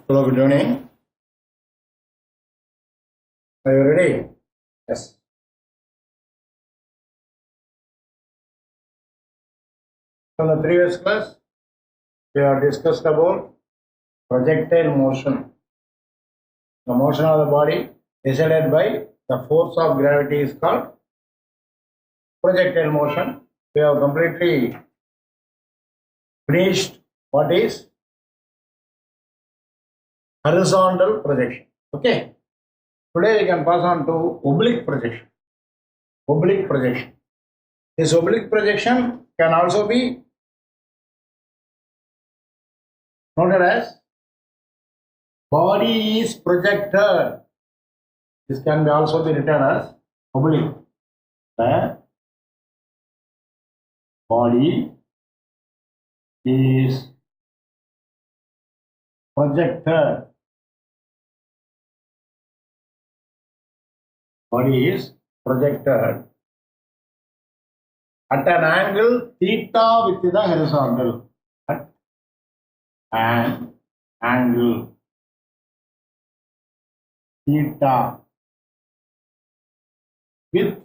Hello, good evening. Are you ready? Yes. From the previous class, we have discussed about projectile motion. The motion of the body decided by the force of gravity is called projectile motion. We have completely finished what is horizontal projection. Okay. Today we can pass on to oblique projection. Oblique projection. This oblique projection can also be noted as body is projected. This can be also be written as oblique. The body is projected. Body is projected at an angle theta with the horizontal. At an angle theta with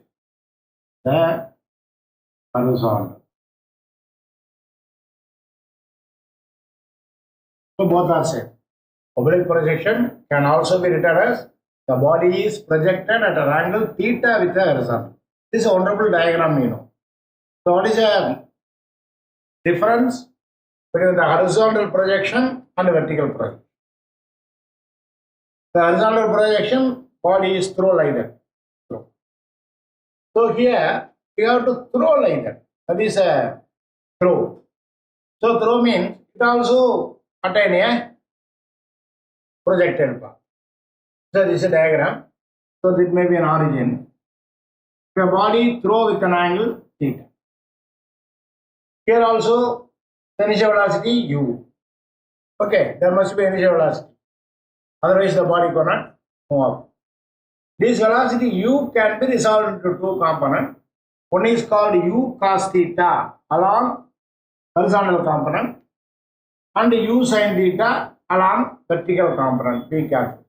the horizontal. So both are same. Oblique projection can also be written as the body is projected at an angle theta with the horizontal. This is a wonderful diagram, you know. So what is the difference between the horizontal projection and the vertical projection? The horizontal projection, body is throw like that. So here we have to throw like that. That is a throw. So throw means it also attain a projected path. So this is a diagram. So this may be an origin. The body throw with an angle theta. Here also the initial velocity u. Okay, there must be initial velocity. Otherwise the body cannot move up. This velocity u can be resolved into two components. One is called u cos theta along horizontal component and u sin theta along vertical component. Be careful.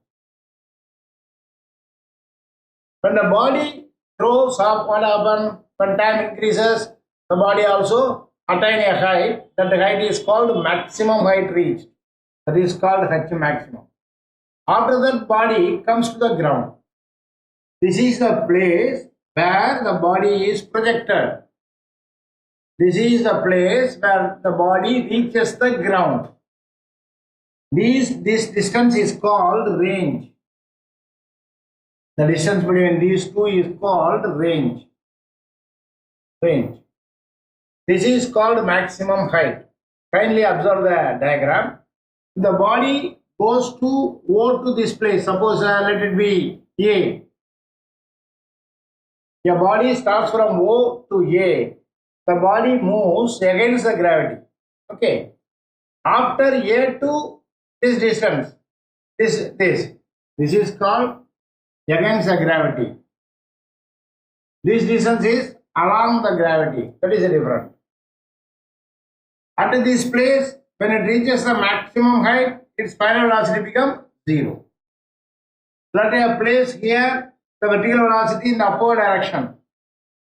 When the body throws up, what happens? When time increases, the body also attain a height. That height is called maximum height reached. That is called H maximum. After that, body comes to the ground. This is the place where the body is projected. This is the place where the body reaches the ground. This distance is called range. The distance between these two is called range. Range. This is called maximum height. Kindly observe the diagram. The body goes to O to this place. Suppose let it be A. Your body starts from O to A. The body moves against the gravity. Okay. After A to this distance, this is called against the gravity. This distance is along the gravity. That is the difference. At this place, when it reaches the maximum height, its final velocity becomes 0. Let a place here, the vertical velocity in the upward direction.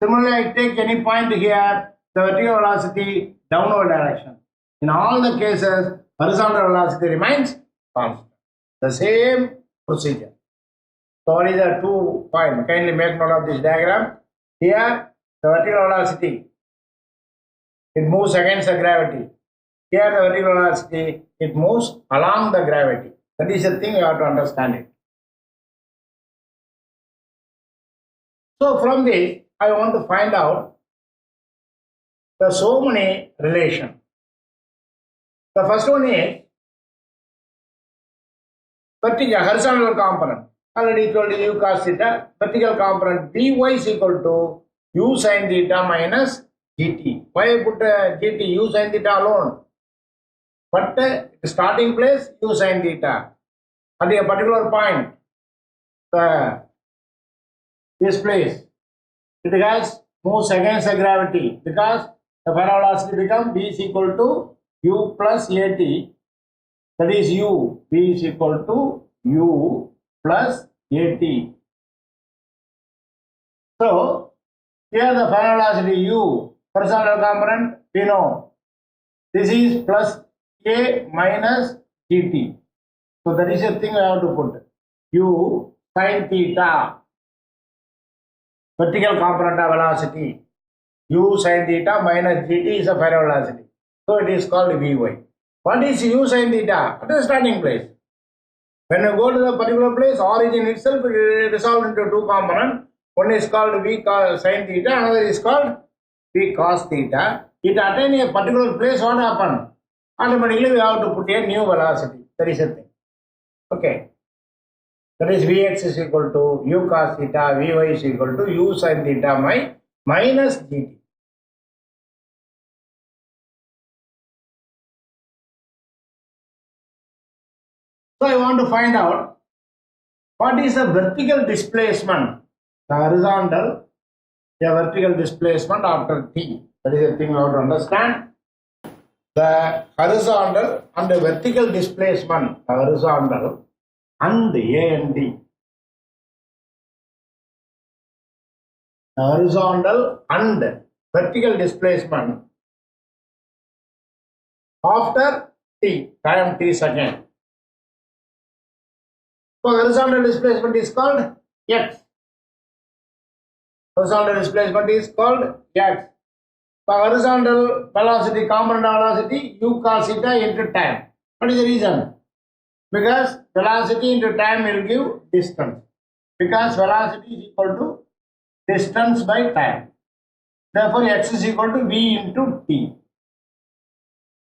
Similarly, I take any point here, the vertical velocity downward direction. In all the cases, horizontal velocity remains constant. The same procedure. So what is the 2 point? Kindly make note of this diagram. Here, the vertical velocity, it moves against the gravity. Here, the vertical velocity, it moves along the gravity. That is the thing you have to understand it. So from this, I want to find out the so many relations. The first one is vertical horizontal component. Already told you u cos theta. Vertical component Vy is equal to u sin theta minus gt. Why I put gt, u sin theta alone? But the starting place u sin theta. At a particular point, this place, it has moves against the gravity because the final velocity becomes v is equal to u plus at. That is u V is equal to U plus AT. So here the final velocity U, horizontal component, we know this is plus A minus GT. So that is a thing I have to put. U sin theta, vertical component of velocity. U sin theta minus GT is a final velocity. So it is called Vy. What is U sin theta? At the starting place. When you go to the particular place, origin itself is resolved into two components. One is called V sin theta, another is called V cos theta. It attains a particular place, what happens? Automatically we have to put a new velocity. That is a thing. Okay. That is Vx is equal to U cos theta, Vy is equal to U sin theta minus GT. So I want to find out what is the vertical displacement, the horizontal, a vertical displacement after t. That is the thing we have to understand. The horizontal and the vertical displacement, the horizontal and A and D. The horizontal and vertical displacement after t, time t second. So horizontal displacement is called x. Horizontal displacement is called x. The horizontal velocity, component velocity, U cos theta into time. What is the reason? Because velocity into time will give distance. Because velocity is equal to distance by time. Therefore, x is equal to v into t.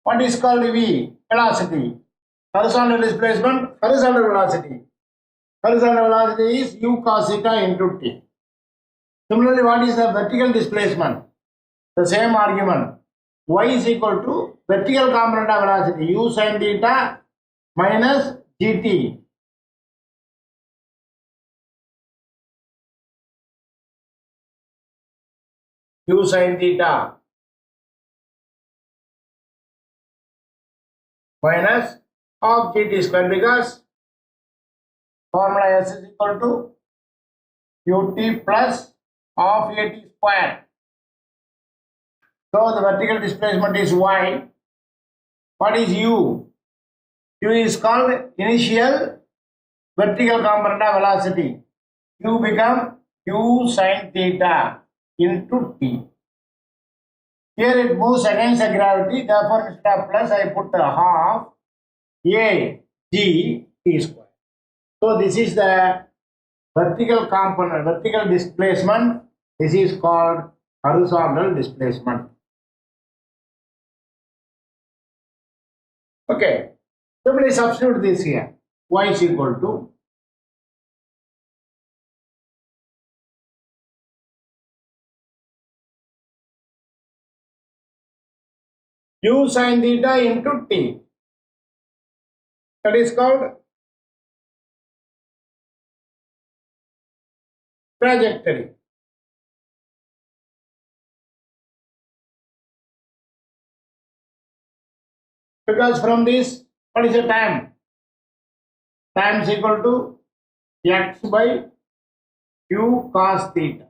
What is called v? Velocity. Horizontal displacement, horizontal velocity. Horizontal velocity is U cos theta into t. Similarly, what is the vertical displacement? The same argument. Y is equal to vertical component of velocity, U sin theta minus GT. U sin theta minus of GT square, because formula S is equal to UT plus of AT square. So the vertical displacement is Y. What is U? U is called initial vertical component of velocity. U become U sin theta into t. Here it moves against the gravity, therefore instead of plus I put half A G t square. So this is the vertical component, vertical displacement. This is called horizontal displacement. Okay, simply substitute this here. Y is equal to U sin theta into t. That is called trajectory. Because from this, what is the time? Time is equal to x by u cos theta.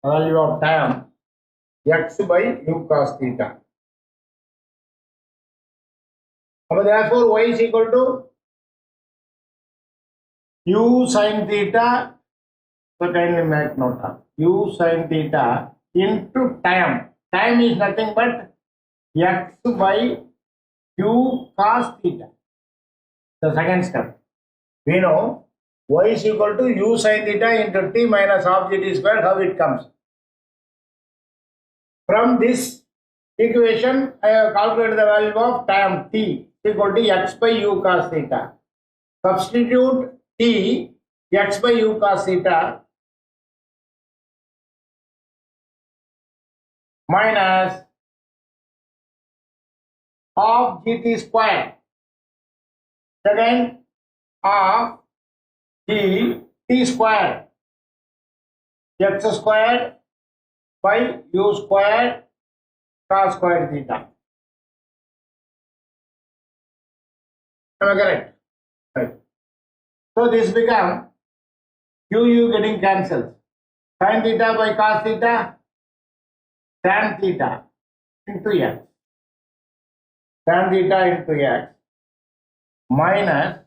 Value of time, x by u cos theta. Therefore, y is equal to u sin theta. So kindly make note of u sin theta into time. Time is nothing but x by u cos theta. The second step. We know y is equal to u sin theta into t minus half gt square. How it comes? From this equation, I have calculated the value of time t equal to x by u cos theta. Substitute t, x by u cos theta minus half gt square. Second, half t square, x squared by u squared cos squared theta. Am I correct? Right. So this become u getting cancelled. Sin theta by cos theta, tan theta into x. Tan theta into x minus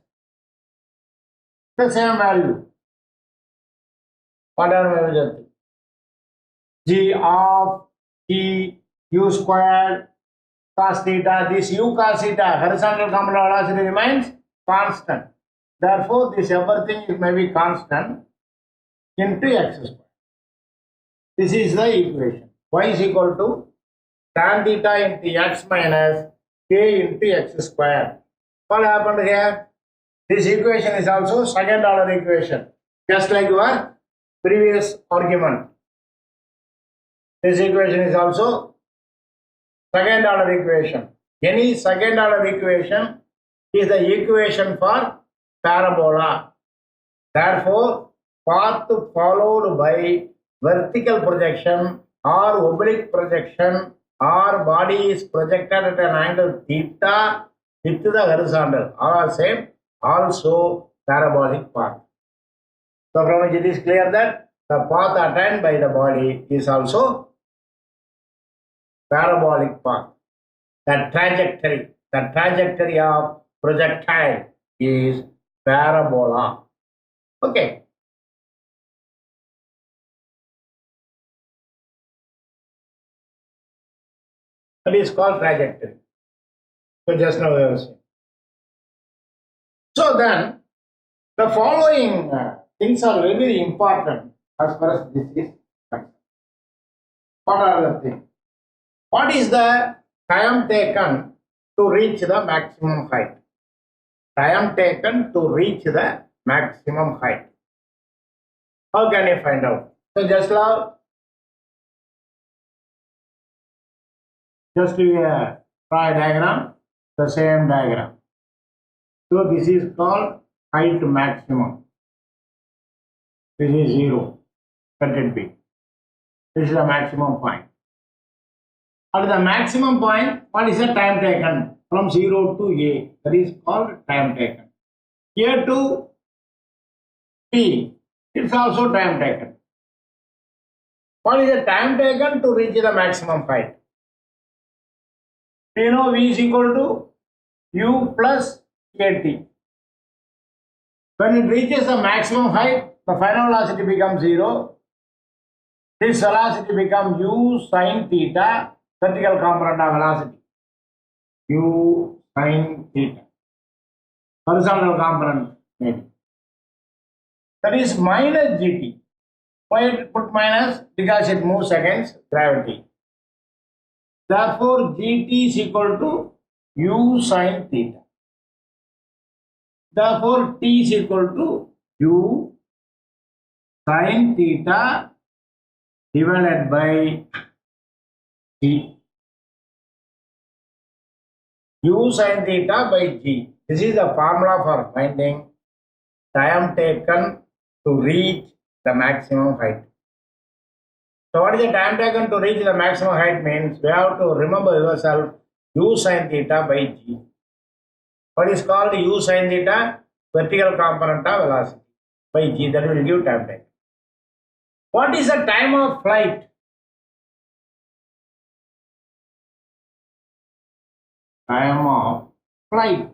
the same value. Whatever value g of t u squared cos theta. This u cos theta horizontal component velocity remains constant. Therefore, this everything is maybe constant into x squared. This is the equation. Y is equal to tan theta into x minus k into x squared. What happened here? This equation is also second order equation, just like your previous argument. This equation is also second order equation. Any second order equation is the equation for parabola. Therefore, path followed by vertical projection or oblique projection or body is projected at an angle theta with the horizontal are same, also parabolic path. So from it is clear that the path attained by the body is also parabolic path. The trajectory of projectile is parabola. Okay. That is called trajectory. So just now I was saying. So then, the following things are very, very important as far as this is concerned. What are the things? What is the time taken to reach the maximum height? Time taken to reach the maximum height. How can you find out? So just now, just draw a diagram, the same diagram. So this is called height maximum. This is 0. Let it be. This is the maximum point. At the maximum point, what is the time taken from 0 to A? That is called time taken. Here to P, it's also time taken. What is the time taken to reach the maximum height? We know V is equal to U plus AT. When it reaches the maximum height, the final velocity becomes 0. This velocity becomes U sin theta, vertical component of velocity. U sin theta. Horizontal component maybe. That is minus GT. Why it put minus? Because it moves against gravity. Therefore, GT is equal to U sin theta. Therefore, T is equal to U sin theta divided by G. U sin theta by G. This is the formula for finding time taken to reach the maximum height. So what is the time taken to reach the maximum height means? We have to remember yourself U sin theta by G. What is called U sin theta? Vertical component of velocity by G. That will give time taken. What is the time of flight? Time of flight.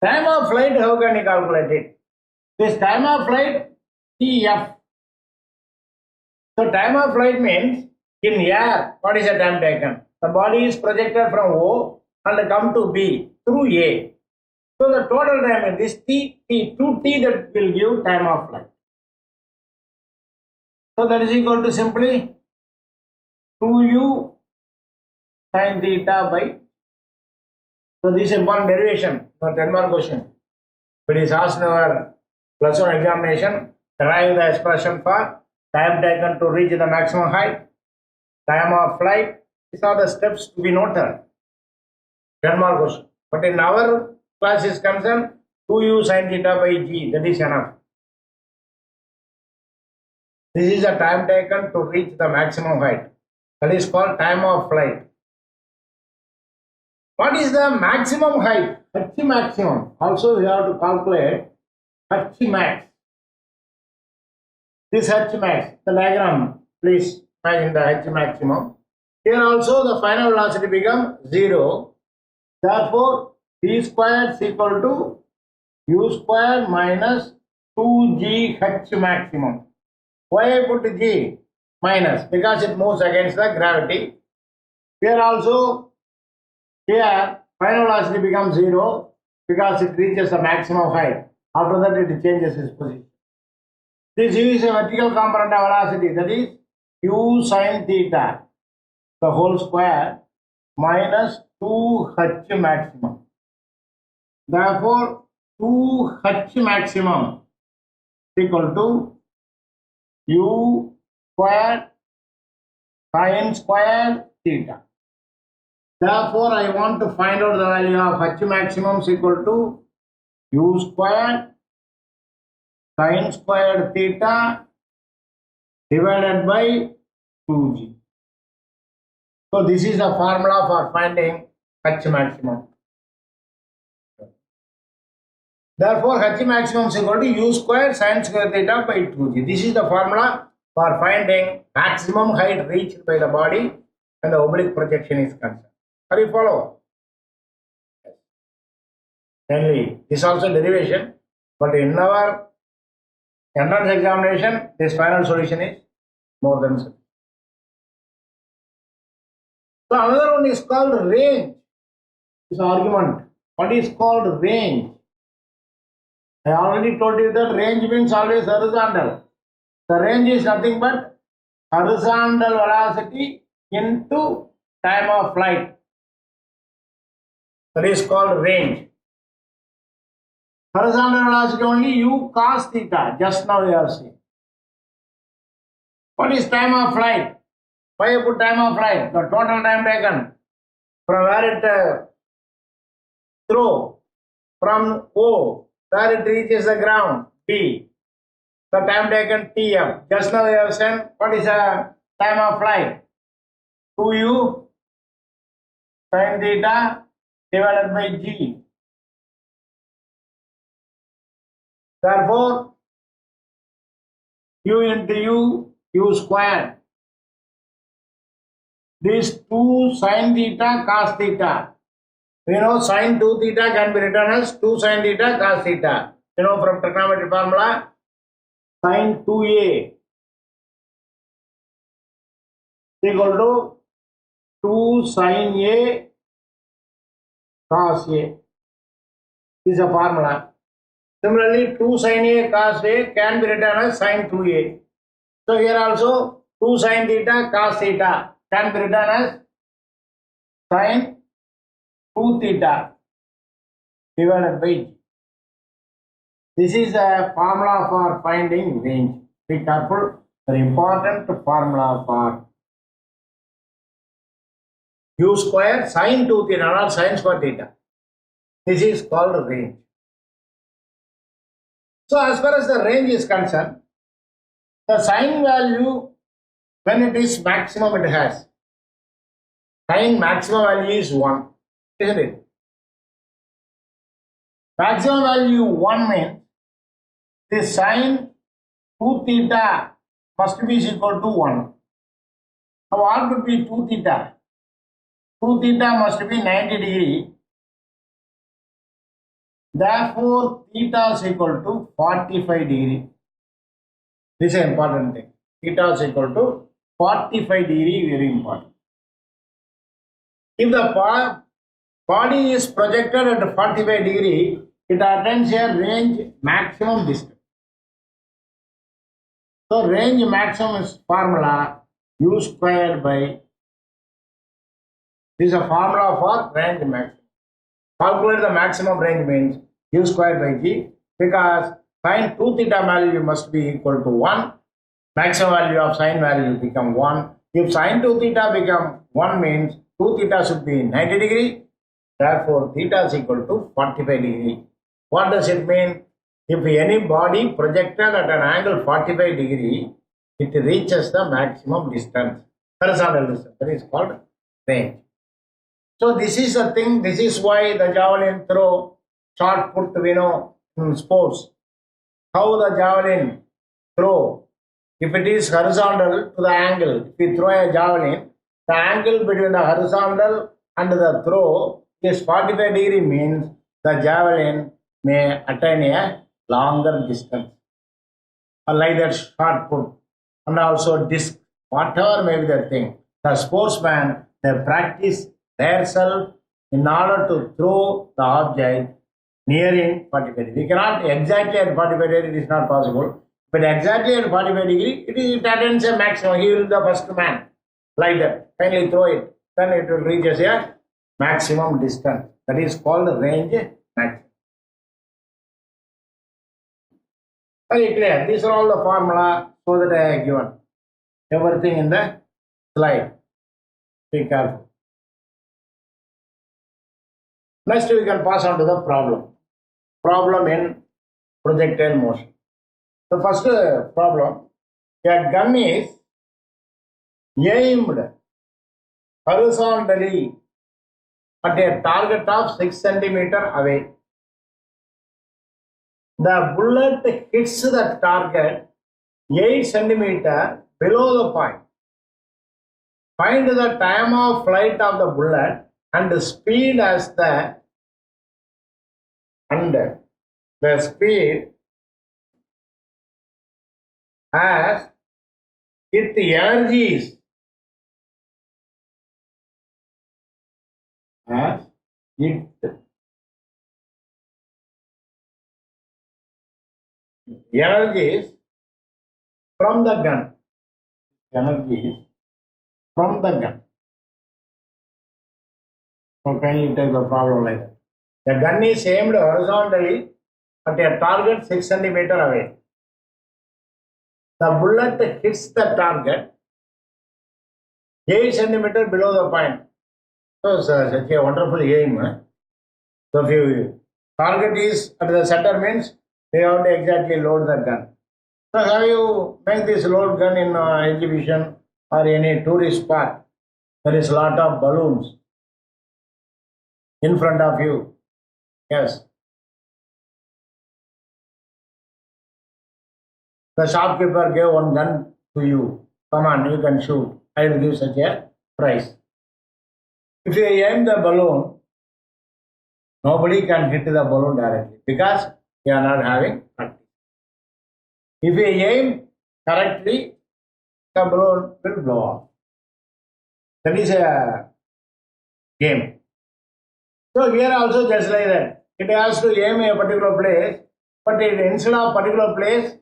Time of flight, how can you calculate it? This time of flight, TF. So time of flight means in air, what is the time taken? The body is projected from O and come to B through A. So the total time is this T, 2T that will give time of flight. So that is equal to simply 2U sin theta by. So this is one derivation for 10 mark question. It is asked in our plus one examination. Derive the expression for time taken to reach the maximum height, time of flight. These are the steps to be noted. 10 mark question. But in our class is concerned, 2U sin theta by G. That is enough. This is the time taken to reach the maximum height. That is called time of flight. What is the maximum height? H maximum. Also, we have to calculate H max. This H max, the diagram, please imagine the H maximum. Here also the final velocity becomes 0. Therefore, v square is equal to u square minus 2g H maximum. Why I put g? Minus, because it moves against the gravity. Here also, here final velocity becomes 0 because it reaches the maximum height. After that it changes its position. This u is a vertical component of velocity, that is u sin theta, the whole square, minus 2h maximum. Therefore, 2h maximum is equal to u square sin square theta. Therefore, I want to find out the value of h maximum is equal to u square sin squared theta divided by 2g. So this is the formula for finding h maximum. Therefore, h maximum is equal to u square sin square theta by 2g. This is the formula for finding maximum height reached by the body and the oblique projection is concerned. Are you follow? Yes. Finally, this also derivation, but in our entrance examination, this final solution is more than sufficient. So another one is called range. This argument. What is called range? I already told you that range means always horizontal. The range is nothing but horizontal velocity into time of flight. That is called range. Horizontal velocity only u cos theta. Just now we have seen. What is time of flight? Why you put time of flight? The total time taken from where it throw from O, where it reaches the ground, B. The time taken Tf. Just now we have seen what is the time of flight? 2u sin theta divided by g. Therefore, u into u square. This 2 sin theta cos theta. We know sin 2 theta can be written as 2 sin theta cos theta. You know from trigonometry formula, sin 2a equal to 2 sin a cos a. This is a formula. Similarly, 2 sin a cos a can be written as sin 2a. So here also 2 sin theta cos theta can be written as sin 2 theta divided by g. This is a formula for finding range. Be careful, very important formula for u square sin 2 theta, not sin square theta. This is called range. So as far as the range is concerned, the sin value, when it is maximum, it has. Sin maximum value is 1, isn't it? Maximum value 1 means this sin 2 theta must be equal to 1. Now what could be 2 theta? 2 theta must be 90 degree. Therefore, theta is equal to 45 degree. This is an important thing. Theta is equal to 45 degree, very important. If the body is projected at 45 degree, it attains a range maximum distance. So range maximum is formula u squared by, this is a formula for range maximum. Calculate the maximum range means u squared by g, because sin 2 theta value must be equal to 1. Maximum value of sin value become 1. If sin 2 theta become 1 means 2 theta should be 90 degree. Therefore, theta is equal to 45 degree. What does it mean? If any body projected at an angle 45 degree, it reaches the maximum distance, horizontal distance. That is called range. So this is the thing, this is why the javelin throw, shot put, in sports. How the javelin throw, if it is horizontal to the angle, if you throw a javelin, the angle between the horizontal and the throw is 45-degree, means the javelin may attain a longer distance. Or like that shot put, and also disc, whatever may be the thing. The sportsman, they practice themselves in order to throw the object nearing 45 degree. We cannot exactly at 45 degree, it is not possible. But exactly at 45 degree, it attains a maximum. He will be the first man. Like that. Finally throw it. Then it will reach a maximum distance. That is called range maximum. Very clear. These are all the formula so that I have given. Everything in the slide. Be careful. Next we can pass on to the problem. Problem in projectile motion. The first problem, a gun is aimed horizontally at a target of 6 centimeters away. The bullet hits the target 8 centimeters below the point. Find the time of flight of the bullet and the speed as the speed as it energies from the gun. Energies from the gun. So kindly take the problem like that. The gun is aimed horizontally at a target 6 centimeters away. The bullet hits the target 8 centimeters below the point. So such a wonderful aim. So if you target is at the center, means you have to exactly load the gun. So how you make this load gun in exhibition or any tourist spot? There is a lot of balloons in front of you. Yes. The shopkeeper gave one gun to you. Come on, you can shoot. I will give such a price. If you aim the balloon, nobody can hit the balloon directly because you are not having practice. If you aim correctly, the balloon will blow off. That is a game. So here also just like that. It has to aim a particular place, but instead of particular place,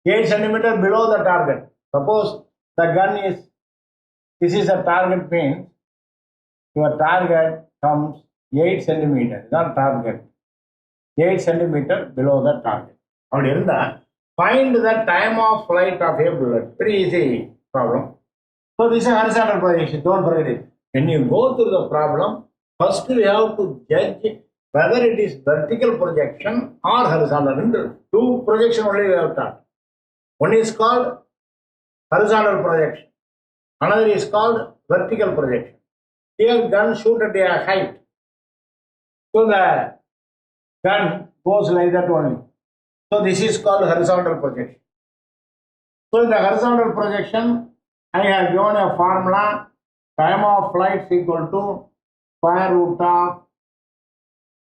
8 centimeters below the target. Suppose the gun is, this is a target, means your target comes 8 centimeters, not target, 8 centimeters below the target. Find the time of flight of a bullet. Pretty easy problem. So this is a horizontal projection, don't forget it. When you go through the problem, first we have to judge whether it is vertical projection or horizontal. Two projection only we have taught. One is called horizontal projection. Another is called vertical projection. Here gun shoot at a height. So the gun goes like that only. So this is called horizontal projection. So in the horizontal projection, I have given a formula. Time of flight is equal to square root of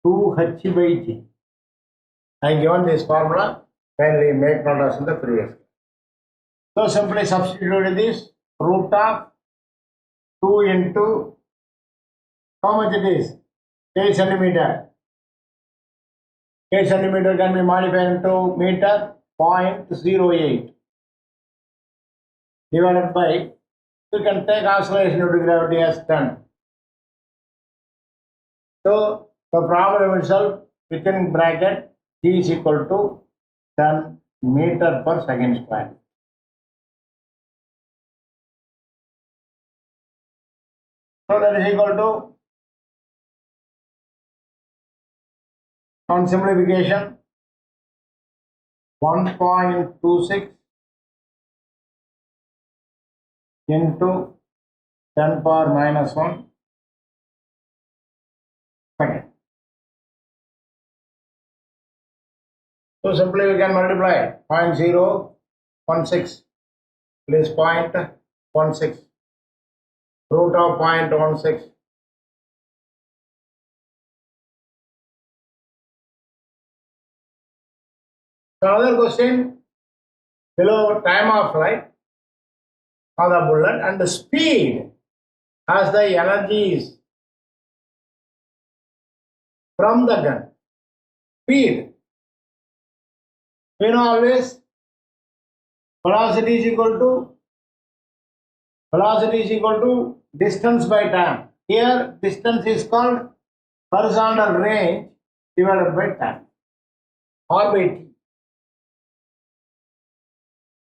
2h by g. I given this formula. Kindly make note as in the previous. So simply substitute this root of 2 into how much it is? 8 centimeter. 8 centimeter can be modified into meter, 0.08 divided by, you can take acceleration due to gravity as 10. So the problem itself within bracket g is equal to 10 meter per second square. So that is equal to, on simplification, 1.26 into 10 power minus 1 So simply we can multiply 0.016. It is 0.16. Root of 0.16. So another question, below time of flight of the bullet and the speed as the energies from the gun. Speed. We know always velocity is equal to distance by time. Here distance is called horizontal range divided by time or by t.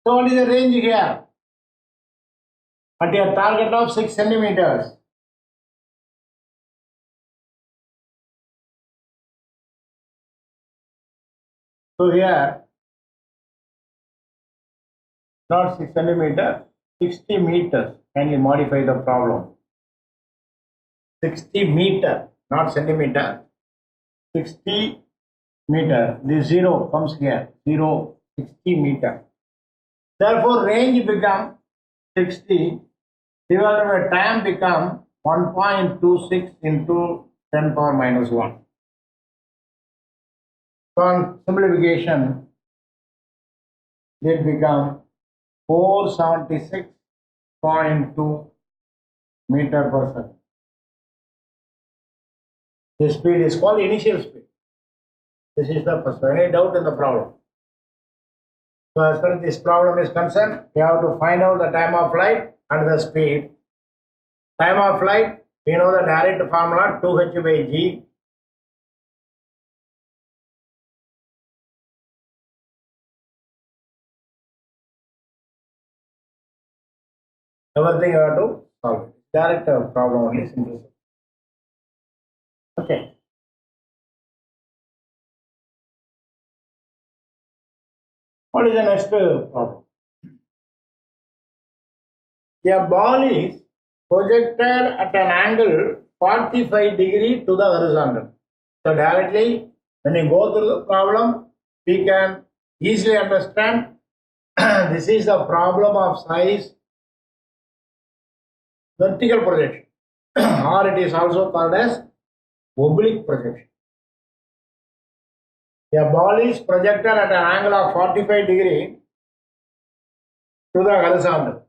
So what is the range here? At your target of 6 centimeters. So here, not 6 centimeters, 60 meters. Kindly modify the problem. 60 meter, not centimeter. 60 meter. This 0 comes here. 0, 60 meter. Therefore, range become 60 divided by time become 1.26 into 10 power minus 1. So on simplification, it become 476.2 meter per second. This speed is called initial speed. This is the first one. Any doubt in the problem? So as far as this problem is concerned, we have to find out the time of flight and the speed. Time of flight, we know the direct formula 2h by g. Everything you have to solve it. Direct problem only, simple. Okay. What is the next problem? A ball is projected at an angle 45 degree to the horizontal. So directly, when you go through the problem, we can easily understand this is the problem of size vertical projection or it is also called as oblique projection. A ball is projected at an angle of 45 degree to the horizontal.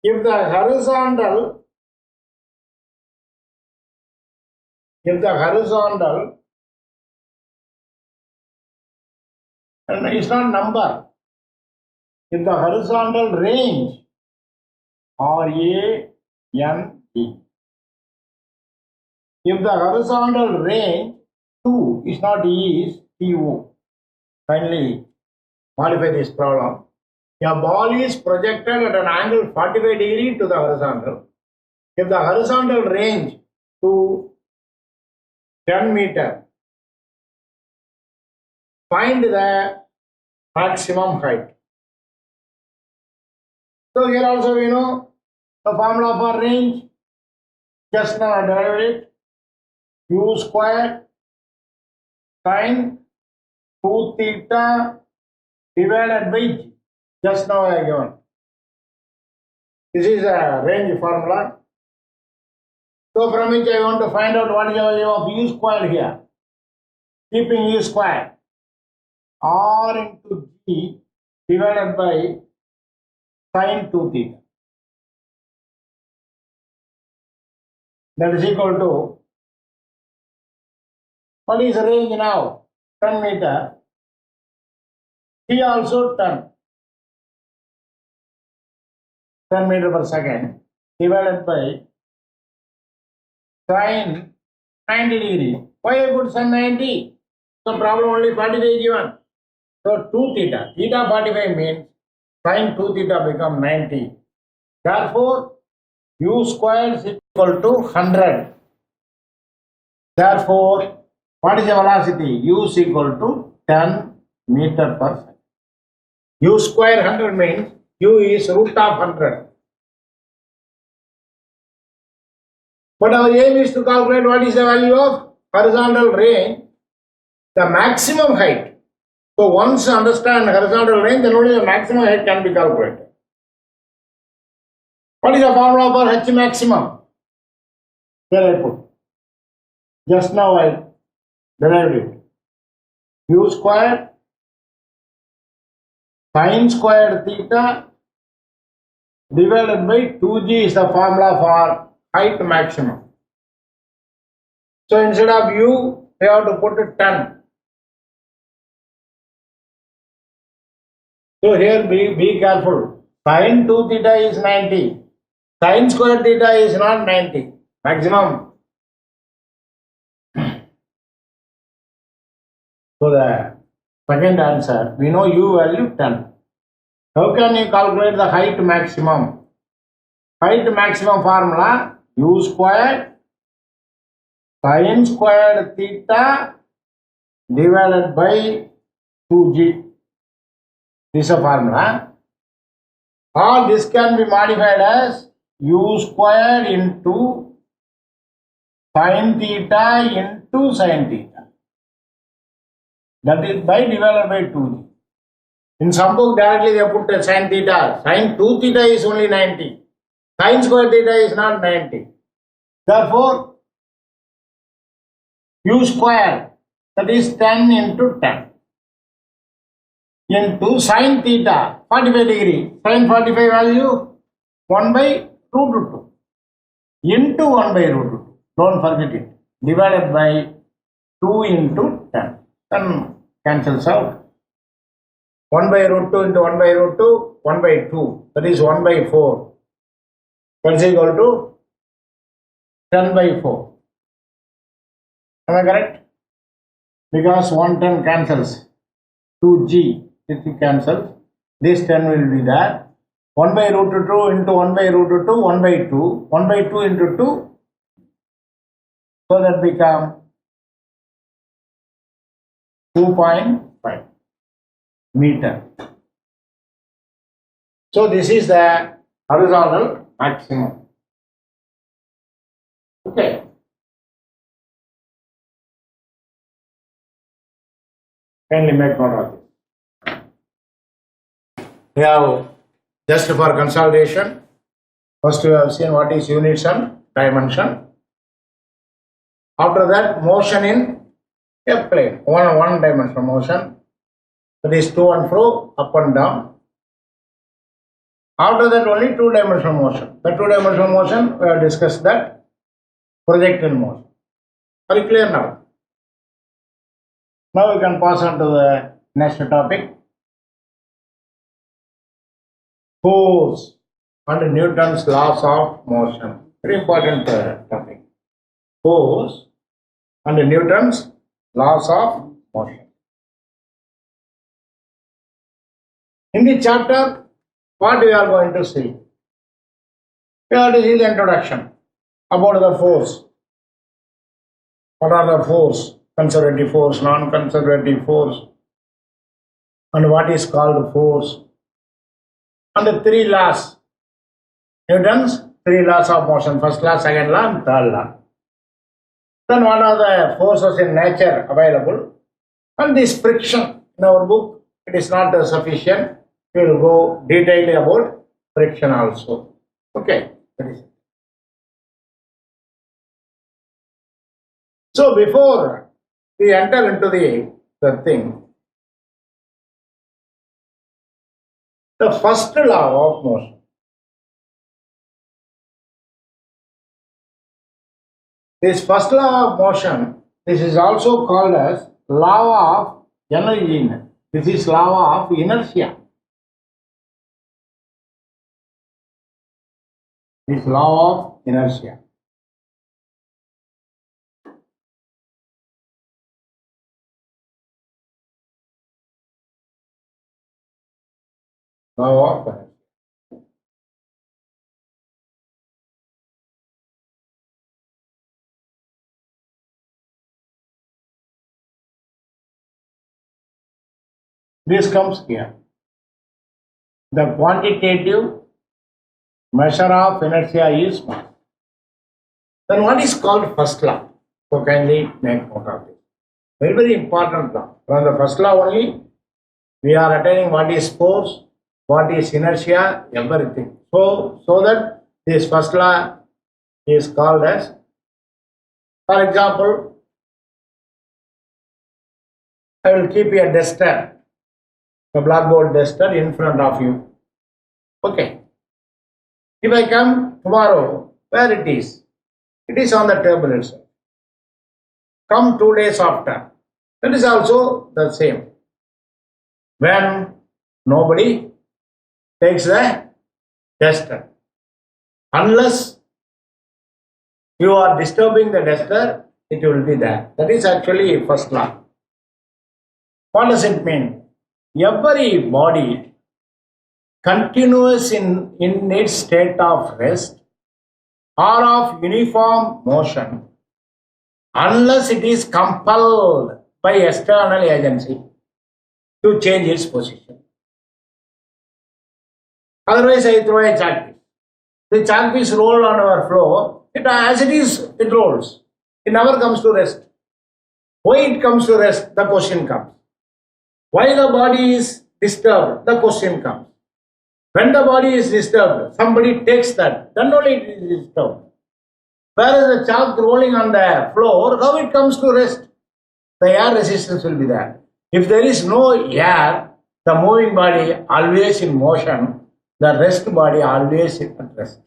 If the horizontal and it's not number, if the horizontal range RAND, if the horizontal range 2 is not E, is TO. Finally, modify this problem. A ball is projected at an angle 45 degree to the horizontal. If the horizontal range to 10 meter, find the maximum height. So here also we know the formula for range. Just now I derived it. U square sin 2 theta divided by g. Just now I given. This is a range formula. So from which I want to find out what is the value of u square here. Keeping u square r into g divided by sin 2 theta. That is equal to, what is the range now? 10 meter. T also 10 meter per second divided by sin 90 degree. Why I put sin 90? So problem only 45 given. So 2 theta. Theta 45 means sin 2 theta become 90. Therefore, u square is equal to 100. Therefore, what is the velocity? U is equal to 10 meter per second. U square 100 means u is root of 100. But our aim is to calculate what is the value of horizontal range, the maximum height. So once you understand horizontal range, then only the maximum height can be calculated. What is the formula for H maximum? Here I put. Just now I derived it. U square sin squared theta divided by 2g is the formula for height maximum. So instead of u, we have to put it 10. So here be careful. Sin 2 theta is 90. Sin square theta is not 90. Maximum. So the second answer, we know u value 10. How can you calculate the height maximum? Height maximum formula u squared sin squared theta divided by 2g. This is a formula. All this can be modified as u squared into sin theta into sin theta. That is by divided by 2g. In some book directly they put a sin theta. Sin 2 theta is only 90. Sin square theta is not 90. Therefore, u square, that is 10 into 10 into sin theta 45 degree. Sin 45 value 1 by root 2 into 1 by root 2. Don't forget it. Divided by 2 into 10. Then cancels out. 1 by root 2 into 1 by root 2, 1 by 2. That is 1 by 4. That is equal to 10 by 4. Am I correct? Because 110 cancels. 2g, it cancels. This 10 will be there. 1 by root 2 into 1 by root 2, 1 by 2. 1 by 2 into 2. So that become 2.5 meter. So this is the horizontal maximum. Okay. Kindly make note of this. We have, just for consolidation, first we have seen what is units and dimension. After that, motion in a plane, one dimensional motion. That is to and fro, up and down. After that, only two-dimensional motion. The two-dimensional motion, we have discussed that. Projectile motion. Are you clear now? Now we can pass on to the next topic. Force and Newton's laws of motion. Very important topic. Force and Newton's laws of motion. In the chapter, what we are going to see? We have to see the introduction about the force. What are the force? Conservative force, non-conservative force, and what is called force. And the three laws. Newton's three laws of motion. First law, second law, and third law. Then what are the forces in nature available? And this friction in our book, it is not sufficient. We will go detailedly about friction also. Okay. That is it. So before we enter into the thing, the first law of motion. This first law of motion, this is also called as law of energy. This is law of inertia. This law of inertia. Law of inertia. This comes here. The quantitative measure of inertia is mass. Then what is called first law? So kindly make note of it. Very, very important law. From the first law only We are attaining what is force, what is inertia, everything. So that this first law is called as, for example, I will keep a duster, a blackboard duster in front of you. Okay. If I come tomorrow, where it is? It is on the table itself. Come 2 days after, that is also the same. When nobody takes the duster, unless you are disturbing the duster, it will be there. That is actually first law. What does it mean? Every body continuous in its state of rest or of uniform motion unless it is compelled by external agency to change its position. Otherwise, I throw a chalk piece. The chalk piece rolled on our floor. As it is, it rolls. It never comes to rest. Why it comes to rest? The question comes. Why the body is disturbed? The question comes. When the body is disturbed, somebody takes that, then only it is disturbed. Whereas the chalk rolling on the floor, how it comes to rest? The air resistance will be there. If there is no air, the moving body always in motion, the rest body always at rest.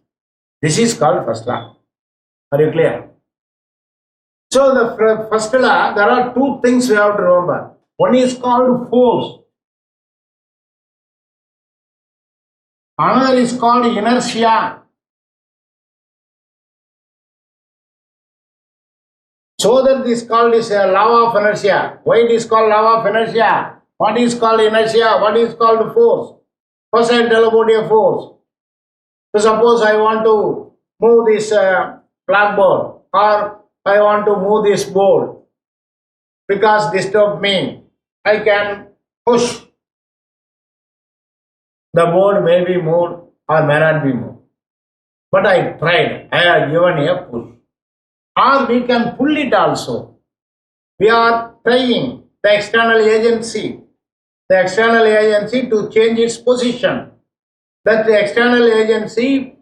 This is called first law. Are you clear? So the first law, there are two things we have to remember. One is called force. Another is called inertia. So that this called is a law of inertia. Why it is called law of inertia? What is called inertia? What is called force? First I tell about a force. So suppose I want to move this blackboard, or I want to move this board because disturb me. I can push. The board may be moved or may not be moved. But I tried. I have given a push. Or we can pull it also. We are trying the external agency. The external agency to change its position. That the external agency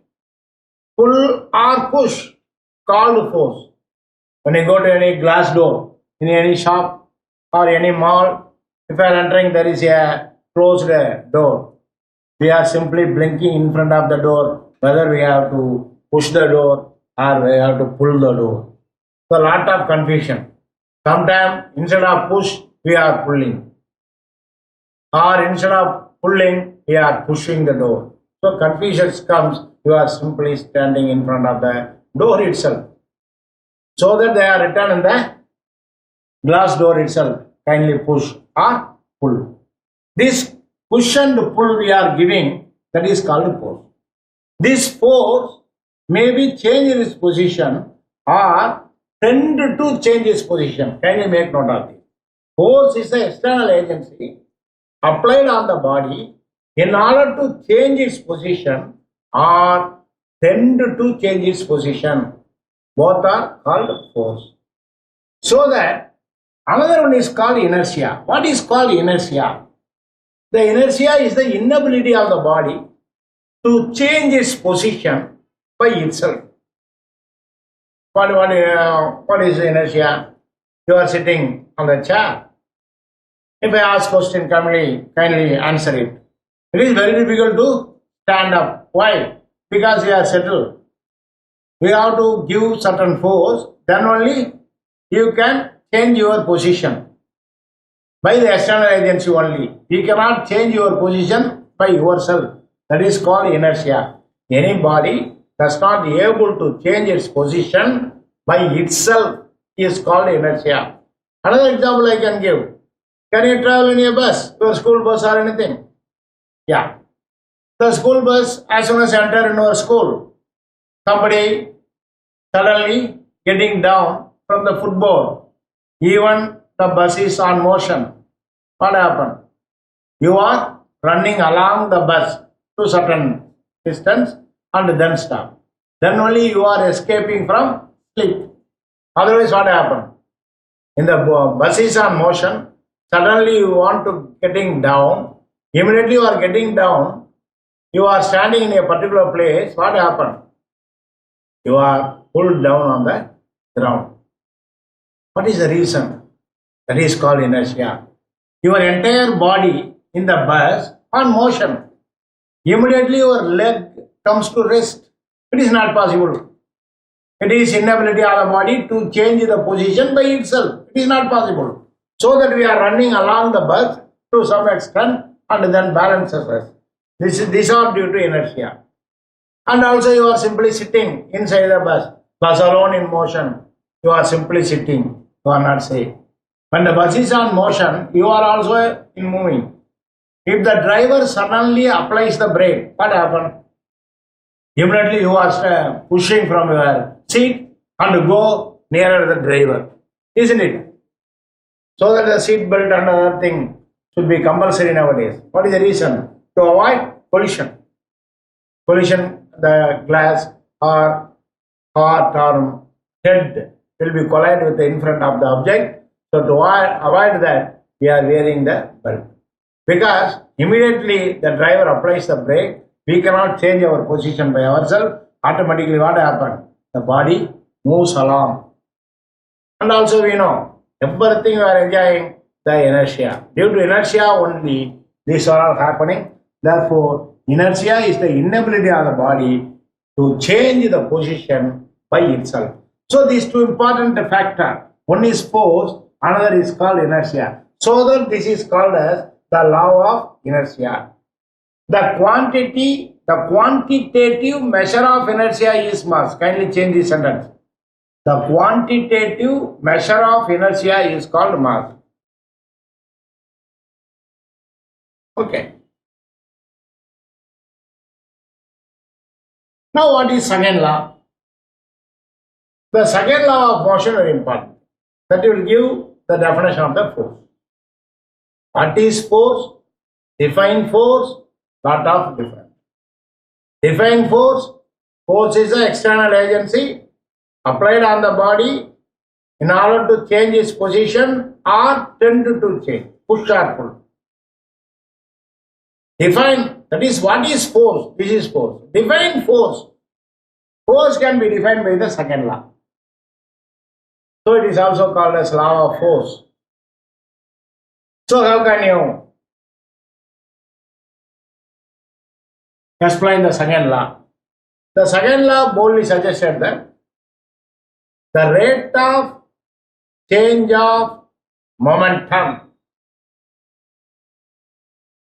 pull or push called force. When you go to any glass door in any shop or any mall, if you are entering, there is a closed door. We are simply blinking in front of the door whether we have to push the door or we have to pull the door. So a lot of confusion. Sometimes instead of push, we are pulling. Or instead of pulling, we are pushing the door. So confusion comes, you are simply standing in front of the door itself. So that they are written in the glass door itself. Kindly push or pull. This push and pull we are giving, that is called force. This force may be change its position or tend to change its position. Can you make note of this? Force is an external agency applied on the body in order to change its position or tend to change its position. Both are called force. So that another one is called inertia. What is called inertia? The inertia is the inability of the body to change its position by itself. What is inertia? You are sitting on the chair. If I ask question, kindly answer it. It is very difficult to stand up. Why? Because you are settled. We have to give certain force, then only you can change your position. By the external agency only. You cannot change your position by yourself. That is called inertia. Any body does not be able to change its position by itself is called inertia. Another example I can give. Can you travel in a bus, your school bus or anything? Yeah. The school bus, as soon as you enter in your school, somebody suddenly getting down from the footboard, even the bus is on motion. What happened? You are running along the bus to certain distance and then stop. Then only you are escaping from sleep. Otherwise what happened? In the bus is on motion, suddenly you want to getting down, immediately you are getting down, you are standing in a particular place, what happened? You are pulled down on the ground. What is the reason? That is called inertia. Your entire body in the bus on motion. Immediately your leg comes to rest. It is not possible. It is inability of the body to change the position by itself. It is not possible. So that we are running along the bus to some extent and then balances us. These are due to inertia. And also you are simply sitting inside the bus alone in motion. You are simply sitting. You are not safe. When the bus is on motion, you are also in moving. If the driver suddenly applies the brake, what happens? Immediately you are pushing from your seat and go nearer the driver, isn't it? So that the seat belt and other thing should be compulsory nowadays. What is the reason? To avoid collision. Collision, the glass or heart or head will be collide with the in front of the object. So to avoid that, we are wearing the belt. Because immediately the driver applies the brake, we cannot change our position by ourselves. Automatically what happens? The body moves along. And also we know, everything we are enjoying, the inertia. Due to inertia only, these are all happening. Therefore, inertia is the inability of the body to change the position by itself. So these two important factors, one is force, another is called inertia. So that this is called as the law of inertia. The quantitative measure of inertia is mass. Kindly change this sentence. The quantitative measure of inertia is called mass. Okay. Now what is second law? The second law of motion is very important. That will give the definition of the force. What is force? Define force, lot of different. Define force. Force is an external agency applied on the body in order to change its position or tend to change, push or pull. Define, that is what is force? This is force. Define force. Force can be defined by the second law. So it is also called as law of force. So how can you explain the second law? The second law boldly suggested that the rate of change of momentum.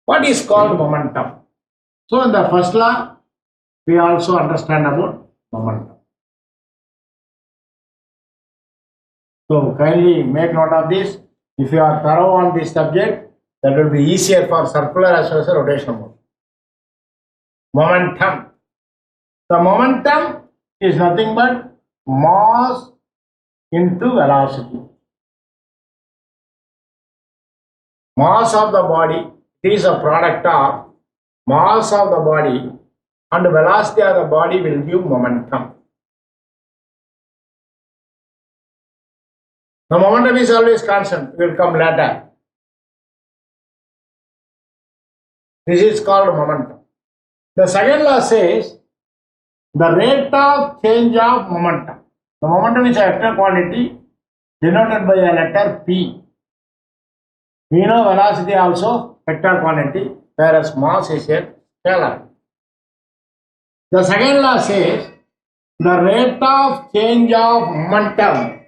What is called momentum? So in the first law, we also understand about momentum. So kindly make note of this. If you are thorough on this subject, that will be easier for circular as well as rotational motion. Momentum. The momentum is nothing but mass into velocity. Mass of the body is a product of mass of the body and velocity of the body will give momentum. The momentum is always constant, it will come later. This is called momentum. The second law says the rate of change of momentum. The momentum is a vector quantity denoted by a letter P. We know velocity also vector quantity, whereas mass is a scalar. The second law says the rate of change of momentum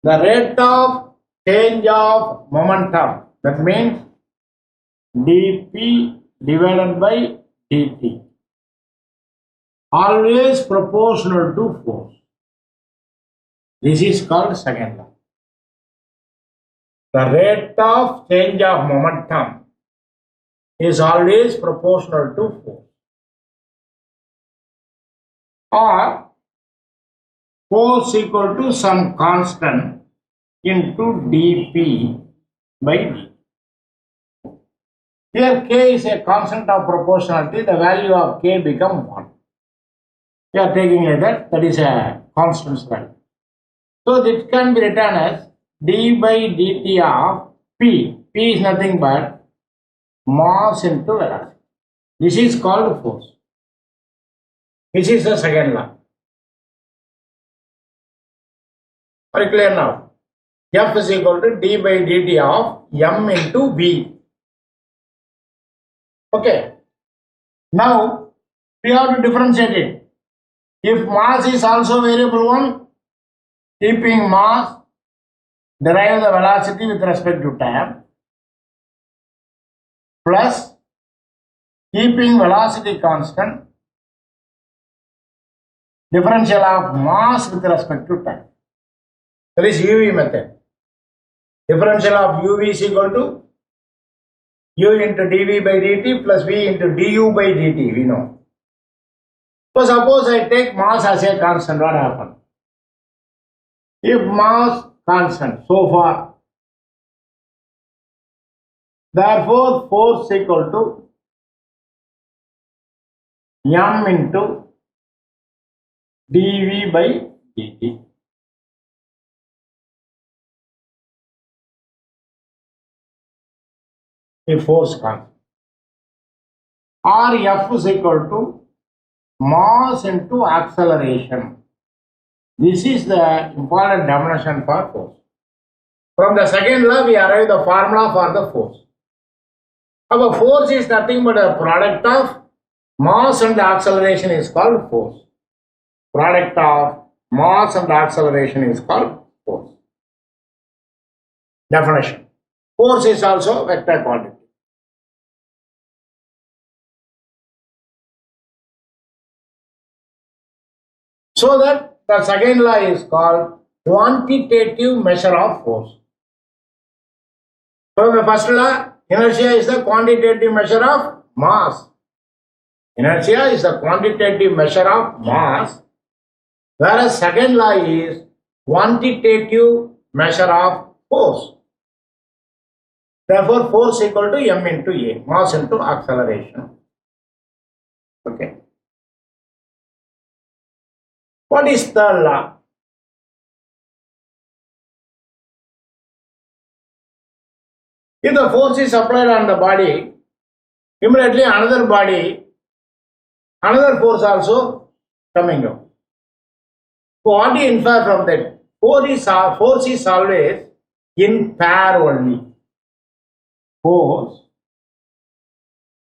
that means dp divided by dt, always proportional to force. This is called second law. The rate of change of momentum is always proportional to force, or force equal to some constant into dp by dt. Here k is a constant of proportionality, the value of k becomes 1. We are taking it that is a constant value. So it can be written as d by dt of p. P is nothing but mass into velocity. This is called force. This is the second law. Very clear now. F is equal to d by dt of m into v. Okay. Now we have to differentiate it. If mass is also variable one, keeping mass, derive the velocity with respect to time, plus keeping velocity constant, differential of mass with respect to time. That is UV method. Differential of UV is equal to U into dV by dt plus V into du by dt, we know. So suppose I take mass as a constant, what happens? If mass constant, so far, therefore force equal to m into dV by dt. If force constant. Or F is equal to mass into acceleration. This is the important definition for force. From the second law, we arrive the formula for the force. Our force is nothing but a product of mass and acceleration is called force. Product of mass and acceleration is called force. Definition. Force is also vector quantity. So that the second law is called quantitative measure of force. From the first law, inertia is the quantitative measure of mass. Inertia is the quantitative measure of mass, whereas second law is quantitative measure of force. Therefore, force equal to m into a, mass into acceleration. Okay. What is third law? If the force is applied on the body, immediately another body, another force also coming down. So what do you infer from that? Force is always in pair only. Force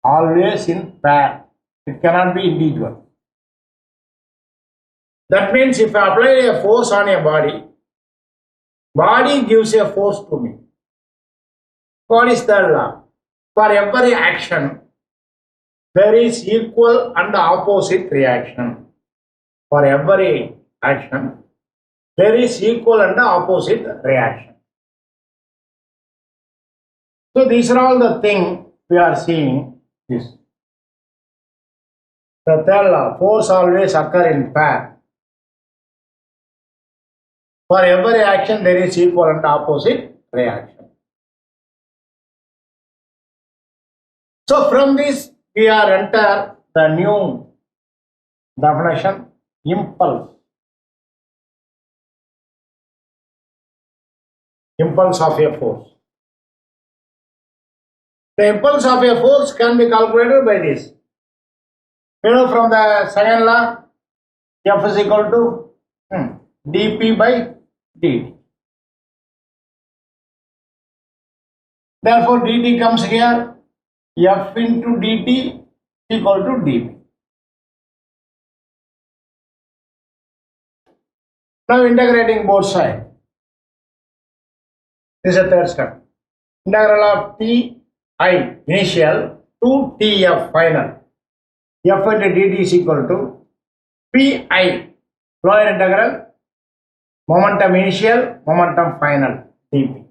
always in pair. It cannot be individual. That means if I apply a force on a body gives a force to me. What is third law? For every action, there is equal and opposite reaction. For every action, there is equal and opposite reaction. So these are all the things we are seeing. This. The third law, force always occur in pair. For every action, there is equal and opposite reaction. So from this, we are enter the new definition, impulse. Impulse of a force. The impulse of a force can be calculated by this. You know, from the second law, F is equal to dP by dt. Therefore, dt comes here, F into dt equal to dP. Now integrating both sides. This is the third step. Integral of Ti initial to Tf final. F into dt is equal to Pi lower integral momentum initial, momentum final, dP.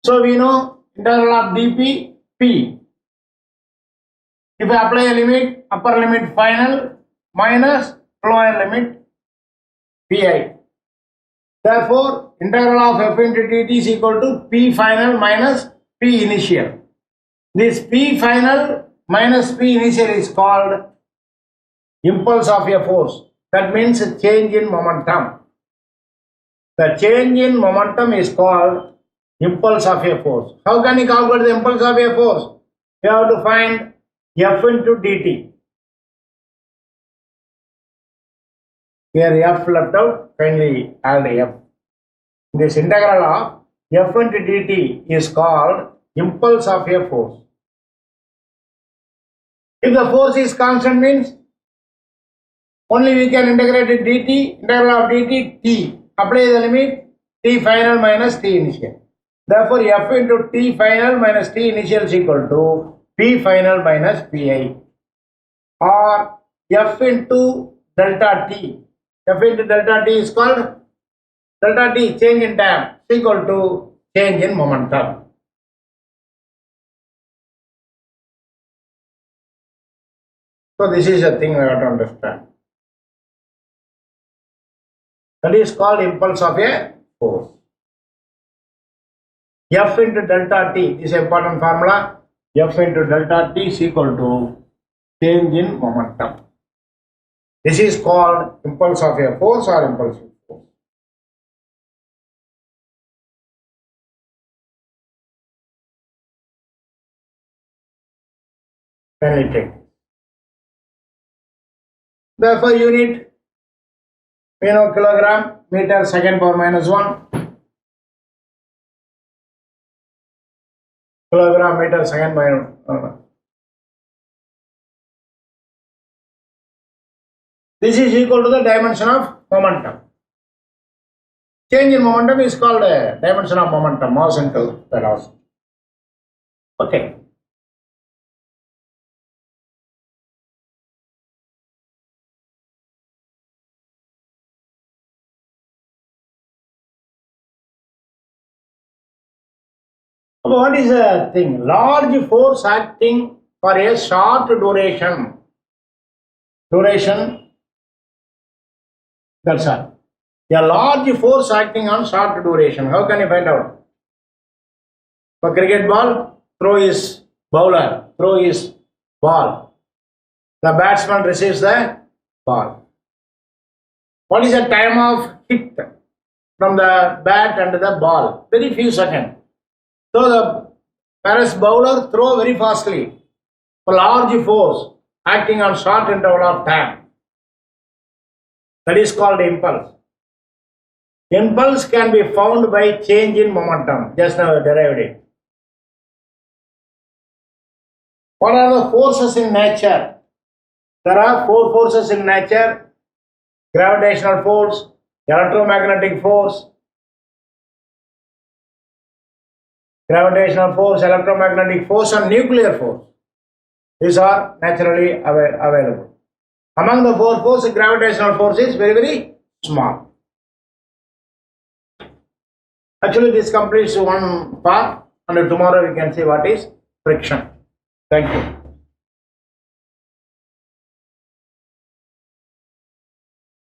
So we know integral of dP, P. If I apply a limit, upper limit final minus lower limit Pi. Therefore, integral of f into dt is equal to P final minus P initial. This P final minus P initial is called impulse of a force. That means a change in momentum. The change in momentum is called impulse of a force. How can you calculate the impulse of a force? You have to find F into dt. Here F left out, finally add F. This integral of F into dt is called impulse of a force. If the force is constant means only we can integrate it dt, integral of dt, t. Apply the limit t final minus t initial. Therefore, F into t final minus t initial is equal to p final minus pi. Or F into delta t. F into delta t is called delta t, change in time, is equal to change in momentum. So this is a thing we have to understand. That is called impulse of a force. F into delta t, this is an important formula. F into delta t is equal to change in momentum. This is called impulse of a force or impulsive force. Finally take. Therefore, unit, we know kilogram, meter, second power minus 1. Kilogram, meter, second minus 1. This is equal to the dimension of momentum. Change in momentum is called a dimension of momentum, mass into velocity. Okay. What is the thing? Large force acting for a short duration. That's all. A large force acting on short duration. How can you find out? For cricket ball, throw his bowler, throw his ball. The batsman receives the ball. What is the time of hit from the bat and the ball? Very few seconds. So whereas bowler throw very fastly for large force acting on short interval of time. That is called impulse. Impulse can be found by change in momentum. Just now I derived it. What are the forces in nature? There are 4 forces in nature: gravitational force, electromagnetic force, electromagnetic force and nuclear force. These are naturally available. Among the 4 forces, gravitational force is very, very small. Actually, this completes one part, and tomorrow we can see what is friction. Thank you.